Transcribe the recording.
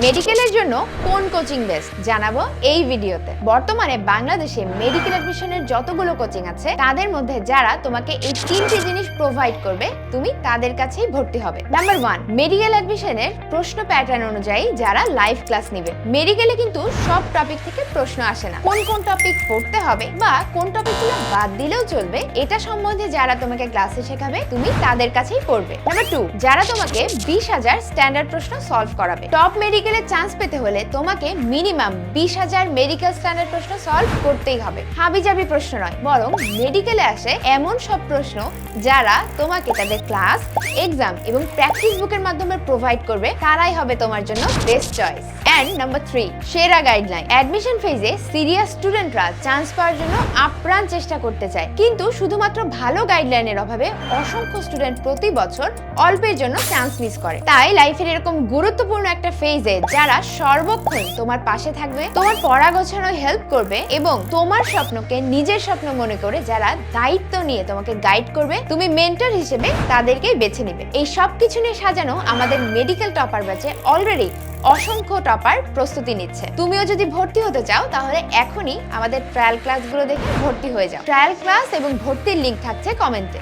মেডিকেলের জন্য কোন কোচিং বেস্ট জানাবো এই ভিডিওতে। বর্তমানে বাংলাদেশে মেডিকেল অ্যাডমিশনের যতগুলো কোচিং আছে তাদের মধ্যে যারা তোমাকে এই তিনটি জিনিস প্রোভাইড করবে তুমি তাদের কাছেই ভর্তি হবে। নাম্বার 1, মেডিকেল অ্যাডমিশনের প্রশ্ন প্যাটার্ন অনুযায়ী যারা লাইভ ক্লাস নেবে। মেডিকেলে কিন্তু সব টপিক থেকে প্রশ্ন আসে না, কোন কোন টপিক পড়তে হবে বা কোন টপিকগুলো বাদ দিলেও চলবে এটা সম্বন্ধে যারা তোমাকে ক্লাসে শেখাবে তুমি তাদের কাছেই পড়বে। নাম্বার 2, যারা তোমাকে 20,000 স্ট্যান্ডার্ড প্রশ্ন সলভ করাবে। টপ মেডিকেলে চান্স পেতে হলে তোমাকে মিনিমাম 20,000 মেডিকেল স্ট্যান্ডার্ড প্রশ্ন সলভ করতেই হবে। হাবিজাবি প্রশ্ন নয়, বরং মেডিকেলে আসে এমন সব প্রশ্ন যারা তোমাকে তাদের ক্লাস, এক্সাম এবং প্র্যাকটিস বুকের মাধ্যমে প্রোভাইড করবে, তারাই হবে তোমার জন্য বেস্ট চয়েস। এন্ড নাম্বার 3, সেরা গাইডলাইন। অ্যাডমিশন ফেজে সিরিয়াস স্টুডেন্টরা চান্স পাওয়ার জন্য আপ্রাণ চেষ্টা করতে চায়, কিন্তু শুধুমাত্র ভালো গাইডলাইনের অভাবে অসংখ্য স্টুডেন্ট প্রতি বছর অল্পের জন্য চান্স মিস করে। তাই লাইফের এরকম গুরুত্বপূর্ণ একটা ফেজে যারা সর্বক্ষণ তোমার পাশে থাকবে, তোমার পড়া গোছানো হেল্প করবে এবং তোমার স্বপ্নকে নিজের স্বপ্ন মনে করে যারা দায়িত্ব নিয়ে তোমাকে গাইড করবে, তুমি মেন্টর হিসেবে তাদেরকেই বেছে নিবে। এই সব কিছু নিয়ে সাজানো আমাদের মেডিকেল টপার ব্যাচে অলরেডি অসংখ্য টপার প্রস্তুতি নিচ্ছে। তুমিও যদি ভর্তি হতে চাও তাহলে এখনই আমাদের ট্রায়াল ক্লাসগুলো দেখে ভর্তি হয়ে যাও। ট্রায়াল ক্লাস এবং ভর্তির লিংক থাকছে কমেন্টে।